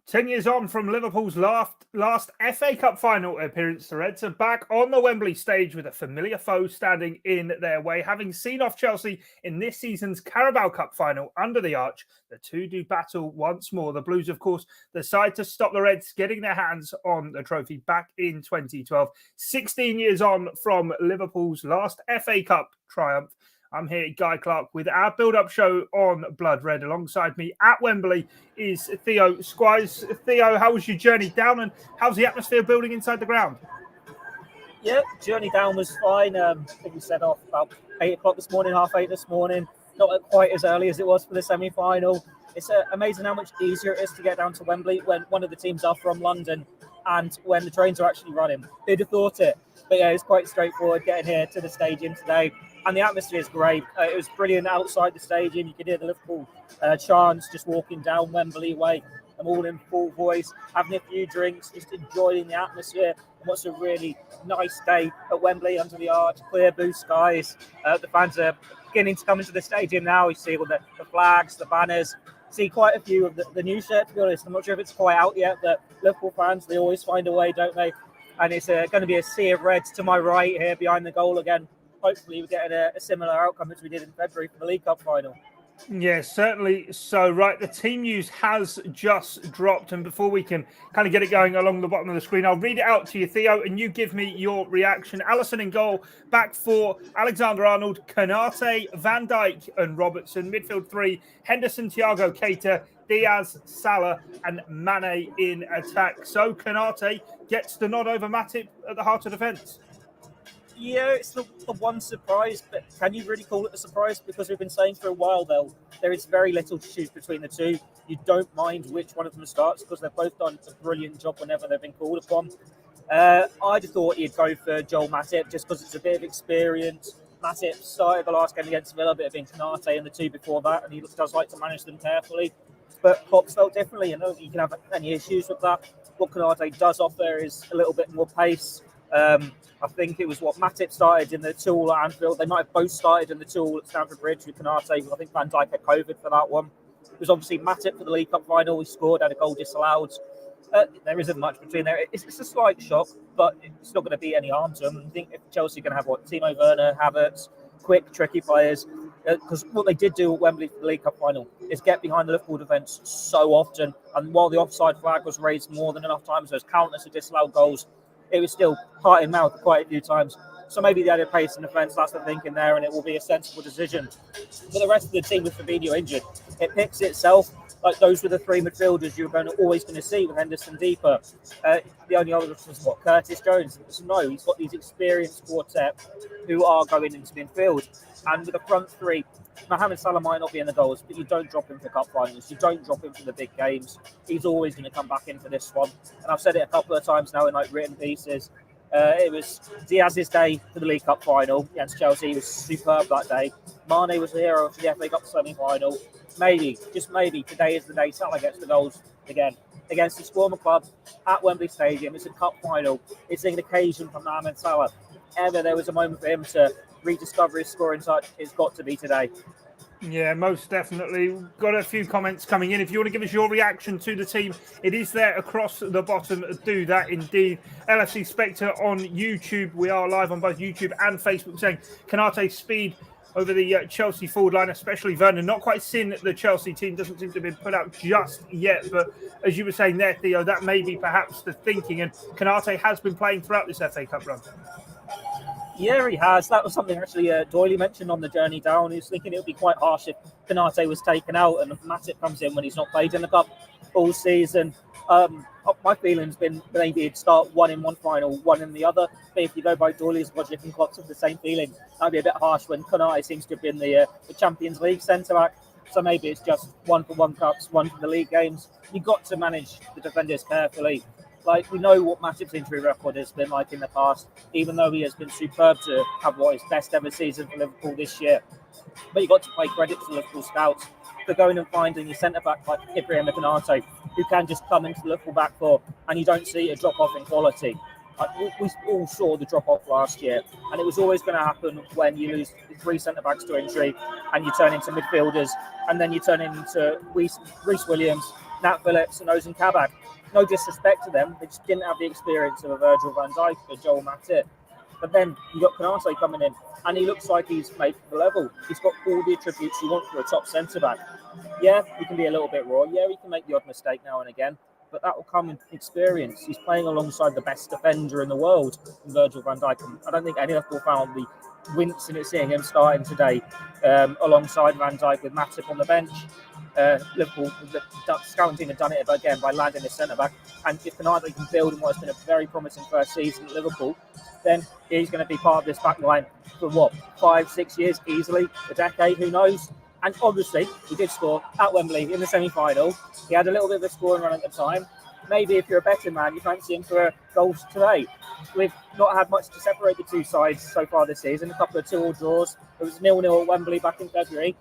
10 years on from Liverpool's last FA Cup final appearance, the Reds are back on the Wembley stage with a familiar foe standing in their way. Having seen off Chelsea in this season's Carabao Cup final under the arch, the two do battle once more. The Blues, of course, decide to stop the Reds getting their hands on the trophy back in 2012. 16 years on from Liverpool's last FA Cup triumph. I'm here, Guy Clarke, with our build-up show on Blood Red. Alongside me at Wembley is Theo Squires. Theo, how was your journey down, and how's the atmosphere building inside the ground? Yeah, journey down was fine. I think we set off about 8 o'clock this morning, 8:30 this morning. Not quite as early as it was for the semi-final. It's amazing how much easier it is to get down to Wembley when one of the teams are from London and when the trains are actually running. Who'd have thought it? But yeah, it's quite straightforward getting here to the stadium today. And the atmosphere is great. It was brilliant outside the stadium. You could hear the Liverpool chants just walking down Wembley Way. I'm all in full voice, having a few drinks, just enjoying the atmosphere. And what's a really nice day at Wembley under the arch, clear blue skies. The fans are beginning to come into the stadium now. You see all the flags, the banners. See quite a few of the new shirt, to be honest. I'm not sure if it's quite out yet, but Liverpool fans, they always find a way, don't they? And it's going to be a sea of reds to my right here behind the goal again. Hopefully we're getting a similar outcome as we did in February for the League Cup final. Yeah, certainly so. Right, the team news has just dropped, and before we can kind of get it going along the bottom of the screen, I'll read it out to you, Theo, and you give me your reaction. Alisson in goal, back four, Alexander-Arnold, Konate, Van Dijk and Robertson. Midfield three, Henderson, Thiago, Keita, Diaz, Salah and Mane in attack. So Konate gets the nod over Matip at the heart of defence. Yeah, it's the one surprise, but can you really call it a surprise? Because we've been saying for a while, though, there is very little to choose between the two. You don't mind which one of them starts because they've both done a brilliant job whenever they've been called upon. I just thought he'd go for Joel Matip just because it's a bit of experience. Matip started the last game against Villa, a bit of Konate in the two before that, and he does like to manage them carefully. But Klopp's felt differently. You know, you can have any issues with that. What Konate does offer is a little bit more pace. I think it was Matip started in the Tuchel at Anfield. They might have both started in the Tuchel at Stamford Bridge with Konate. I think Van Dijk had COVID for that one. It was obviously Matip for the League Cup final. He scored, had a goal disallowed. There isn't much between there. It's a slight shock, but it's not going to be any harm to them. I think if Chelsea are going to have Timo Werner, Havertz, quick, tricky players, because what they did do at Wembley for the League Cup final is get behind the Liverpool defence so often. And while the offside flag was raised more than enough times, there's countless of disallowed goals. It was still heart in mouth quite a few times. So maybe the added pace in defence, that's the thinking there, and it will be a sensible decision. But the rest of the team with Fabinho injured, it picks itself. Like those were the three midfielders you were always going to see with Henderson deeper. The only other was Curtis Jones. So no, he's got these experienced quartet who are going into midfield. And with the front three, Mohamed Salah might not be in the goals, but you don't drop him for cup finals. You don't drop him for the big games. He's always going to come back in for this one. And I've said it a couple of times now in written pieces. It was Diaz's day for the League Cup final against Chelsea. He was superb that day. Mane was the hero for the FA Cup semi-final. Maybe, just maybe, today is the day Salah gets the goals again. Against the Squammer club at Wembley Stadium. It's a cup final. It's an occasion for Mohamed Salah. If ever there was a moment for him to rediscover his scoring touch, it's got to be today. Yeah, most definitely. Got a few comments coming in. If you want to give us your reaction to the team, it is there across the bottom. Do that indeed. LFC Spectre on YouTube. We are live on both YouTube and Facebook saying Konate's speed over the Chelsea forward line, especially Vernon. Not quite seen the Chelsea team. Doesn't seem to have been put out just yet. But as you were saying there, Theo, that may be perhaps the thinking. And Konate has been playing throughout this FA Cup run. Yeah, he has. That was something actually Doyley mentioned on the journey down. He was thinking it would be quite harsh if Konate was taken out and Matip comes in when he's not played in the Cup all season. My feeling's been maybe he'd start one in one final, one in the other. But if you go by Doyley's logic and Klopp's of the same feeling, that'd be a bit harsh when Konate seems to have been the Champions League centre-back. So maybe it's just one for one cups, one for the league games. You've got to manage the defenders carefully. Like, we know what Matip's injury record has been like in the past, even though he has been superb to have his best ever season for Liverpool this year. But you've got to pay credit to Liverpool scouts for going and finding your centre-back like Ibrahim Konate, who can just come into the Liverpool back four and you don't see a drop-off in quality. We all saw the drop-off last year, and it was always going to happen when you lose 3 centre-backs to injury and you turn into midfielders, and then you turn into Reece Williams, Nat Phillips and Ozan Kabak. No disrespect to them, they just didn't have the experience of a Virgil van Dijk or Joel Matip. But then you got Canate coming in, and he looks like he's made for the level. He's got all the attributes you want for a top centre-back. Yeah, he can be a little bit raw. Yeah, he can make the odd mistake now and again. But that will come in experience. He's playing alongside the best defender in the world, Virgil van Dijk. And I don't think any Liverpool fan will be wincing at seeing him starting today alongside Van Dijk with Matip on the bench. Liverpool, the scouting team have done it again by landing a centre-back. And if Canate can build on what's been a very promising first season at Liverpool, then he's going to be part of this back line for 5-6 years easily, a decade, who knows? And obviously, he did score at Wembley in the semi-final. He had a little bit of a scoring run at the time. Maybe if you're a betting man, you fancy him for goals today. We've not had much to separate the two sides so far this season. A couple of 2-2 draws. It was 0-0 at Wembley back in February.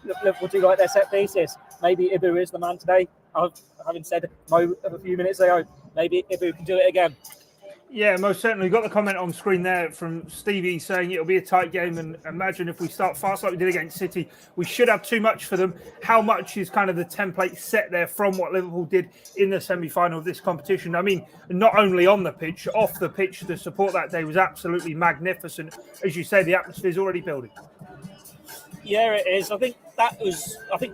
Liverpool do like their set pieces. Maybe Ibu is the man today. Having said Mo a few minutes ago, maybe Ibu can do it again. Yeah, most certainly. Got the comment on screen there from Stevie saying it'll be a tight game, and imagine if we start fast like we did against City, we should have too much for them. How much is kind of the template set there from what Liverpool did in the semi-final of this competition? I mean, not only on the pitch, off the pitch, the support that day was absolutely magnificent. As you say, the atmosphere is already building. Yeah, it is. I think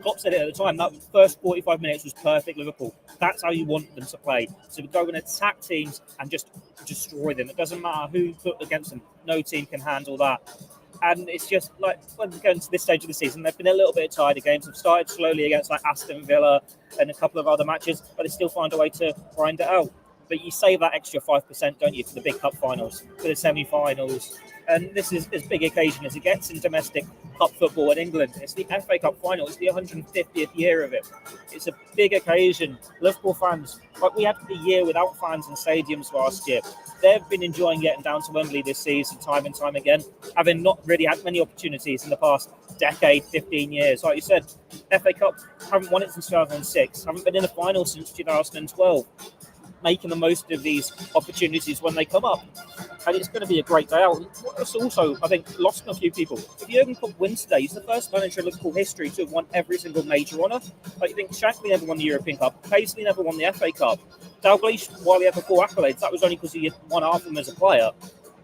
Klopp said it at the time, that first 45 minutes was perfect Liverpool. That's how you want them to play. So we go and attack teams and just destroy them. It doesn't matter who put against them. No team can handle that. And it's just like, when we get into this stage of the season, they've been a little bit tired of games. They've started slowly against like Aston Villa and a couple of other matches, but they still find a way to grind it out. But you save that extra 5%, don't you, for the big cup finals, for the semi-finals. And this is as big an occasion as it gets in domestic cup football in England. It's the FA Cup final. It's the 150th year of it. It's a big occasion. Liverpool fans, like we had the year without fans in stadiums last year. They've been enjoying getting down to Wembley this season time and time again, having not really had many opportunities in the past decade, 15 years. Like you said, FA Cup, haven't won it since 2006, haven't been in the final since 2012. Making the most of these opportunities when they come up. And it's going to be a great day out. It's also, I think, lost a few people. If Jurgen Klopp wins today, he's the first manager in Liverpool history to have won every single major honour. Like, you think Shankly never won the European Cup, Paisley never won the FA Cup, Dalglish, while he had the 4 accolades, that was only because he had won half of them as a player.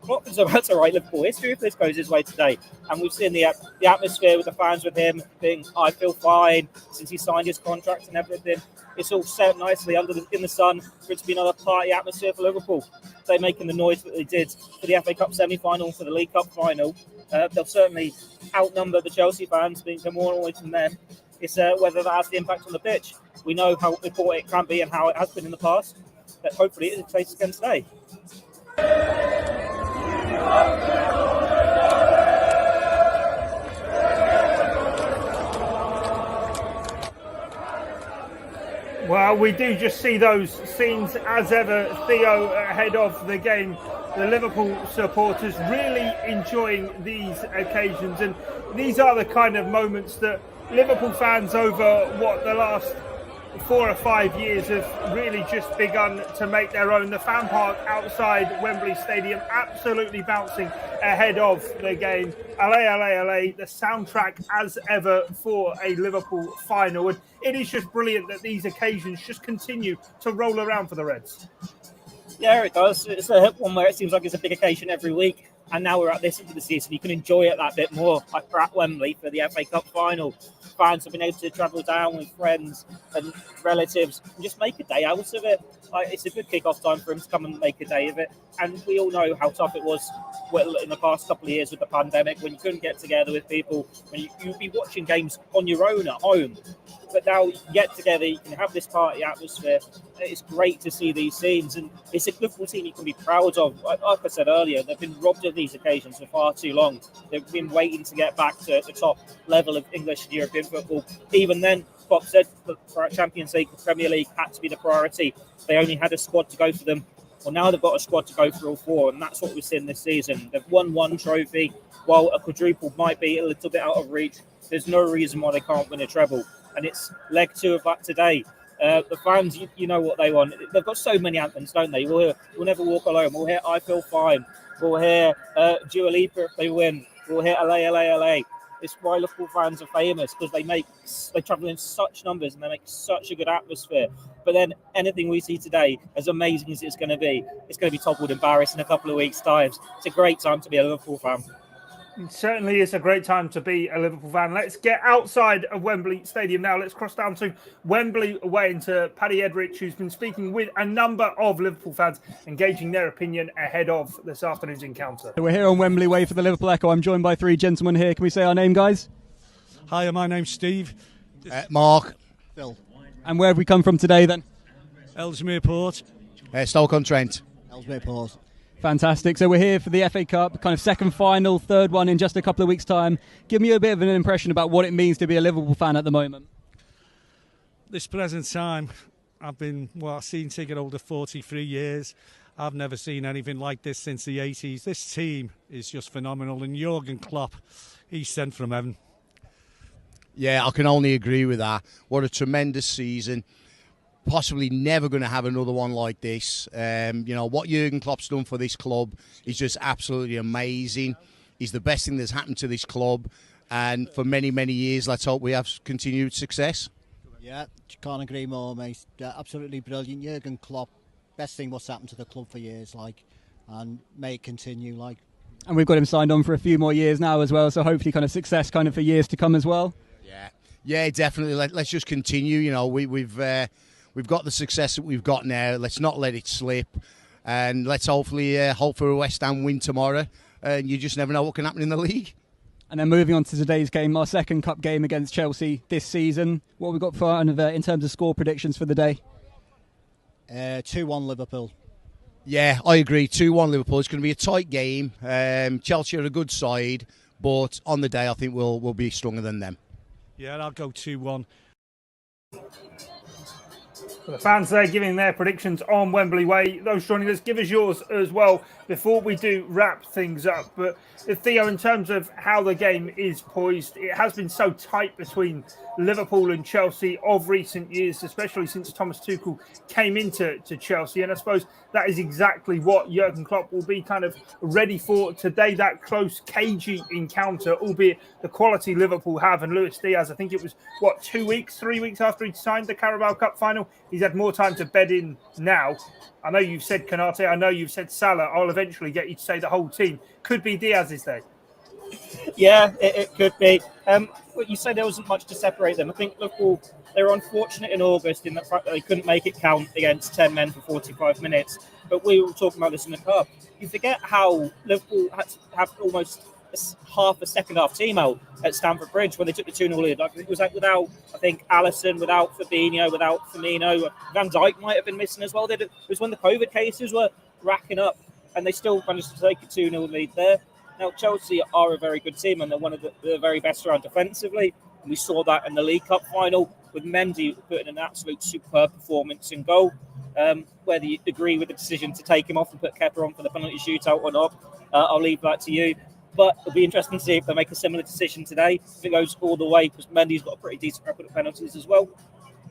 Klopp is about to write Liverpool history if this goes his way today. And we've seen the atmosphere with the fans with him being, I feel fine, since he signed his contract and everything. It's all set nicely in the sun for it to be another party atmosphere for Liverpool. They're making the noise that they did for the FA Cup semi-final, for the League Cup final. They'll certainly outnumber the Chelsea fans, being more noise than them. It's whether that has the impact on the pitch. We know how important it can be and how it has been in the past. But hopefully it is the case again today. Well, we do just see those scenes as ever, Theo, ahead of the game. The Liverpool supporters really enjoying these occasions, and these are the kind of moments that Liverpool fans over the last 4 or 5 years have really just begun to make their own. The fan park outside Wembley Stadium absolutely bouncing ahead of the game. Allez, allez, allez, the soundtrack as ever for a Liverpool final. And it is just brilliant that these occasions just continue to roll around for the Reds. Yeah, it does. It's a one where it seems like it's a big occasion every week. And now we're at this into the season, you can enjoy it that bit more. Like we're at Wembley for the FA Cup final. Fans have been able to travel down with friends and relatives and just make a day out of it. Like, it's a good kick-off time for him to come and make a day of it. And we all know how tough it was in the past couple of years with the pandemic, when you couldn't get together with people, when you'd be watching games on your own at home. But now you can get together, you can have this party atmosphere. It's great to see these scenes, and it's a Liverpool team you can be proud of. Like I said earlier, they've been robbed of these occasions for far too long. They've been waiting to get back to the top level of English and European football. Even then, Klopp said for our Champions League, the Premier League had to be the priority. They only had a squad to go for them. Well, now they've got a squad to go for all 4, and that's what we've seen this season. They've won 1 trophy. While a quadruple might be a little bit out of reach, there's no reason why they can't win a treble. And it's leg 2 of that today. The fans, you know what they want. They've got so many anthems, don't they? We'll Never Walk Alone. We'll hear I Feel Fine. We'll hear Dua Lipa if they win. We'll hear LA, LA, LA. It's why Liverpool fans are famous, because they travel in such numbers and they make such a good atmosphere. But then anything we see today, as amazing as it's going to be toppled and embarrassed in a couple of weeks' time. It's a great time to be a Liverpool fan. It certainly is a great time to be a Liverpool fan. Let's get outside of Wembley Stadium now. Let's cross down to Wembley Way into Paddy Edrich, who's been speaking with a number of Liverpool fans, engaging their opinion ahead of this afternoon's encounter. We're here on Wembley Way for the Liverpool Echo. I'm joined by three gentlemen here. Can we say our name, guys? Hi, my name's Steve. Mark. Phil. And where have we come from today then? Ellesmere Port. Stoke-on-Trent. Ellesmere Port. Fantastic. So we're here for the FA Cup, kind of second final, third one in just a couple of weeks' time. Give me a bit of an impression about what it means to be a Liverpool fan at the moment. This present time, I've seen ticket holder 43 years. I've never seen anything like this since the 80s. This team is just phenomenal. And Jurgen Klopp, he's sent from heaven. Yeah, I can only agree with that. What a tremendous season. Possibly never going to have another one like this. What Jurgen Klopp's done for this club is just absolutely amazing. He's the best thing that's happened to this club, and for many, many years, let's hope we have continued success. Yeah, can't agree more, mate. Absolutely brilliant. Jurgen Klopp, best thing what's happened to the club for years, and may it continue, And we've got him signed on for a few more years now as well, so hopefully kind of success kind of for years to come as well. Yeah, definitely. Let's just continue. We've got the success that we've got now. Let's not let it slip, and let's hopefully hope for a West Ham win tomorrow. And you just never know what can happen in the league. And then moving on to today's game, our second cup game against Chelsea this season. What have we got for in terms of score predictions for the day? 2-1 Liverpool. Yeah, I agree. 2-1 Liverpool. It's going to be a tight game. Chelsea are a good side, but on the day I think we'll be stronger than them. Yeah, I'll go 2-1. The fans there giving their predictions on Wembley Way. Those joining us, give us yours as well before we do wrap things up. But Theo, in terms of how the game is poised, it has been so tight between Liverpool and Chelsea of recent years, especially since Thomas Tuchel came into Chelsea. And I suppose that is exactly what Jurgen Klopp will be kind of ready for today, that close, cagey encounter, albeit the quality Liverpool have. And Luis Diaz, I think it was, 3 weeks after he signed the Carabao Cup final? He's had more time to bed in now. I know you've said Konate, I know you've said Salah. I'll eventually get you to say the whole team. Could be Diaz's day. Yeah, it could be. You said there wasn't much to separate them. I think Liverpool, they were unfortunate in August in the fact that they couldn't make it count against 10 men for 45 minutes. But we were talking about this in the cup. You forget how Liverpool had to have almost half a second-half team out at Stamford Bridge when they took the 2-0 lead. It was without, I think, Alisson, without Fabinho, without Firmino. Van Dijk might have been missing as well. It was when the COVID cases were racking up, and they still managed to take a 2-0 lead there. Now, Chelsea are a very good team, and they're one of the very best around defensively. And we saw that in the League Cup final with Mendy putting an absolute superb performance in goal. Whether you agree with the decision to take him off and put Kepa on for the penalty shootout or not, I'll leave that to you. But it'll be interesting to see if they make a similar decision today, if it goes all the way, because Mendy's got a pretty decent record of penalties as well.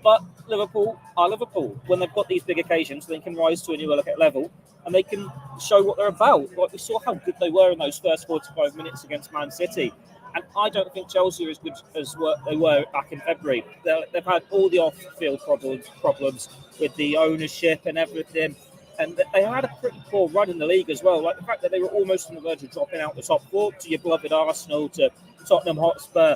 But Liverpool are Liverpool. When they've got these big occasions, they can rise to a new level and they can show what they're about. Like we saw how good they were in those first 45 minutes against Man City. And I don't think Chelsea are as good as what they were back in February. They've had all the off-field problems with the ownership and everything. And they had a pretty poor run in the league as well. Like the fact that they were almost on the verge of dropping out the top four to your beloved Arsenal, to Tottenham Hotspur.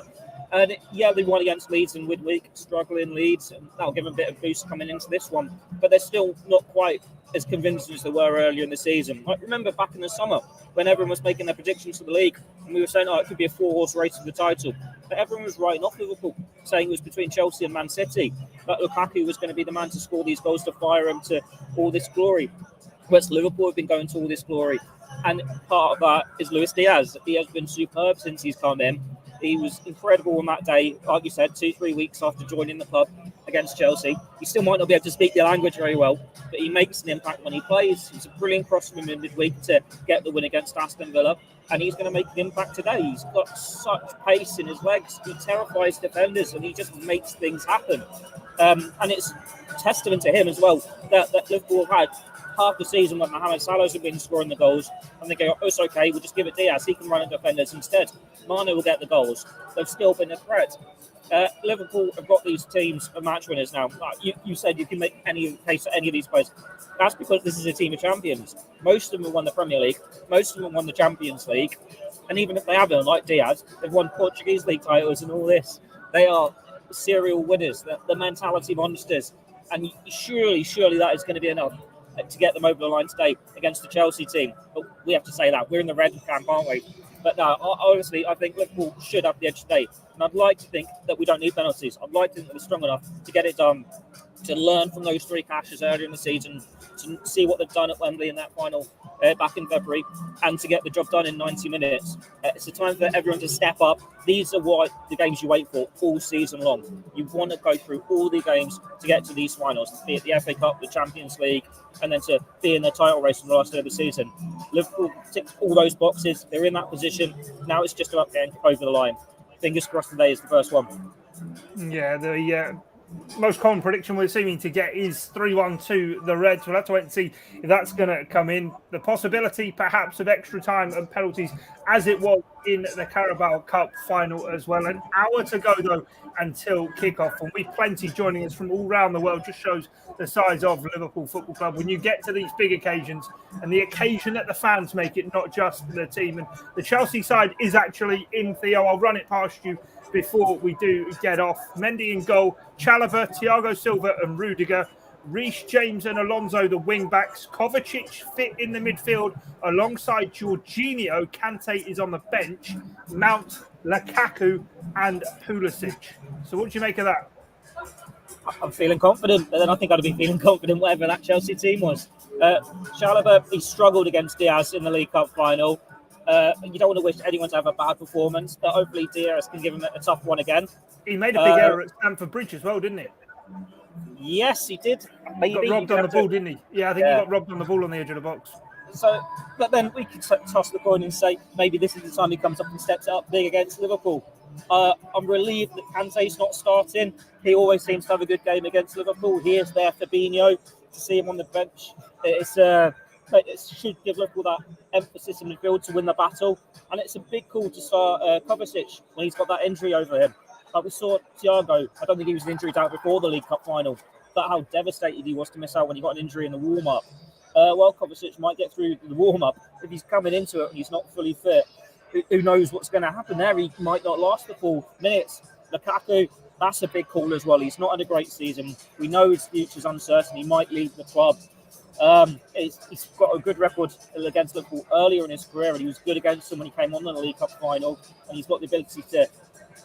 And they won against Leeds in midweek, struggling Leeds, and that'll give them a bit of boost coming into this one. But they're still not quite as convincing as they were earlier in the season. Like remember back in the summer when everyone was making their predictions for the league, and we were saying, it could be a 4-horse race for the title. But everyone was writing off Liverpool, saying it was between Chelsea and Man City. That Lukaku was going to be the man to score these goals to fire him to all this glory. Whereas Liverpool have been going to all this glory. And part of that is Luis Diaz. He has been superb since he's come in. He was incredible on that day, like you said, 2-3 weeks after joining the club against Chelsea. He still might not be able to speak the language very well, but he makes an impact when he plays. He's a brilliant cross from him in midweek to get the win against Aston Villa, and he's going to make an impact today. He's got such pace in his legs. He terrifies defenders, and he just makes things happen. And it's testament to him as well that Liverpool have had half the season when Mohamed Salah's been scoring the goals, and they go, oh, it's okay, we'll just give it Diaz, he can run at defenders instead. Mane will get the goals. They've still been a threat. Liverpool have got these teams of match winners now. You said you can make any case for any of these players. That's because this is a team of champions. Most of them have won the Premier League. Most of them have won the Champions League. And even if they haven't, like Diaz, they've won Portuguese league titles and all this. They are serial winners, the mentality monsters. And surely that is going to be enough to get them over the line today against the Chelsea team. But we have to say that. We're in the red camp, aren't we? But no, honestly, I think Liverpool should have the edge today. And I'd like to think that we don't need penalties. I'd like to think that we're strong enough to get it done, to learn from those 3 clashes earlier in the season, to see what they've done at Wembley in that final back in February, and to get the job done in 90 minutes. It's a time for everyone to step up. These are what the games you wait for all season long. You want to go through all the games to get to these finals, be it the FA Cup, the Champions League, and then to be in the title race in the last day of the season. Liverpool ticked all those boxes. They're in that position. Now it's just about getting over the line. Fingers crossed today is the first one. Yeah, the most common prediction we're seeming to get is 3-1 to the Reds. We'll have to wait and see if that's going to come in. The possibility, perhaps, of extra time and penalties, as it was in the Carabao Cup final as well. An hour to go, though, until kickoff. And we've plenty joining us from all around the world. Just shows the size of Liverpool Football Club. When you get to these big occasions, and the occasion that the fans make it, not just the team. And the Chelsea side is actually in, Theo. I'll run it past you before we do get off. Mendy in goal, Chalobah, Thiago Silva and Rudiger, Reece James and Alonso the wing backs, Kovacic fit in the midfield alongside Jorginho. Kante is on the bench, Mount, Lukaku and Pulisic. So what do you make of that? I'm feeling confident, but then I think I'd be feeling confident whatever that Chelsea team was. Chalobah, he struggled against Diaz in the League Cup final. You don't want to wish anyone to have a bad performance, but hopefully Diaz can give him a tough one again. He made a big error at Stamford Bridge as well, didn't he? Yes, he did. He got robbed on the ball, didn't he? Yeah, I think he got robbed on the ball on the edge of the box. So, but then we could toss the coin and say maybe this is the time he comes up and steps up big against Liverpool. I'm relieved that Kante's not starting. He always seems to have a good game against Liverpool. He is there for Fabinho. To see him on the bench, it should give Liverpool that emphasis in midfield to win the battle. And it's a big call to start Kovacic when he's got that injury over him. Like we saw Thiago, I don't think he was injured out before the League Cup final, but how devastated he was to miss out when he got an injury in the warm-up. Well, Kovacic might get through the warm-up. If he's coming into it and he's not fully fit, who knows what's going to happen there? He might not last the full minutes. Lukaku, that's a big call as well. He's not had a great season. We know his future's uncertain. He might leave the club. He's got a good record against Liverpool earlier in his career, and he was good against them when he came on in the League Cup final, and he's got the ability to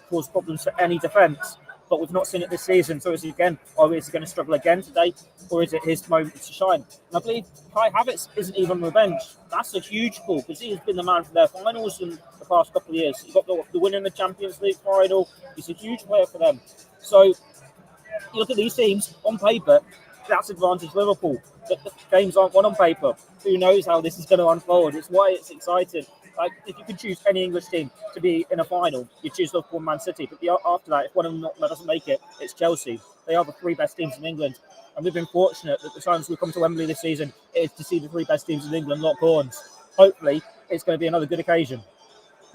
cause problems for any defence. But we've not seen it this season. So is he going to struggle again today, or is it his moment to shine? And I believe Kai Havertz isn't even on the bench. That's a huge call because he has been the man for their finals in the past couple of years. He got the winner in the Champions League final. He's a huge player for them. So you look at these teams on paper, that's advantage Liverpool. But the games aren't won on paper. Who knows how this is going to unfold? It's why it's exciting. Like, if you could choose any English team to be in a final, you choose Liverpool and Man City. But after that, if one of them doesn't make it, it's Chelsea. They are the 3 best teams in England. And we've been fortunate that the times we come to Wembley this season is to see the 3 best teams in England lock horns. Hopefully, it's going to be another good occasion.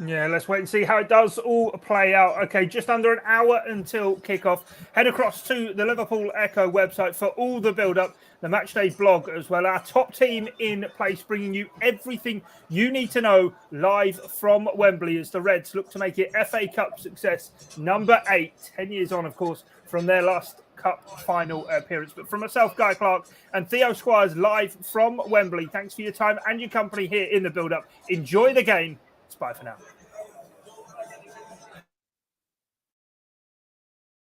Yeah, let's wait and see how it does all play out. Okay, just under an hour until kickoff. Head across to the Liverpool Echo website for all the build-up, the Matchday blog as well. Our top team in place, bringing you everything you need to know live from Wembley as the Reds look to make it FA Cup success number 8, 10 years on, of course, from their last Cup final appearance. But from myself, Guy Clarke, and Theo Squires live from Wembley, thanks for your time and your company here in the build-up. Enjoy the game. Bye for now.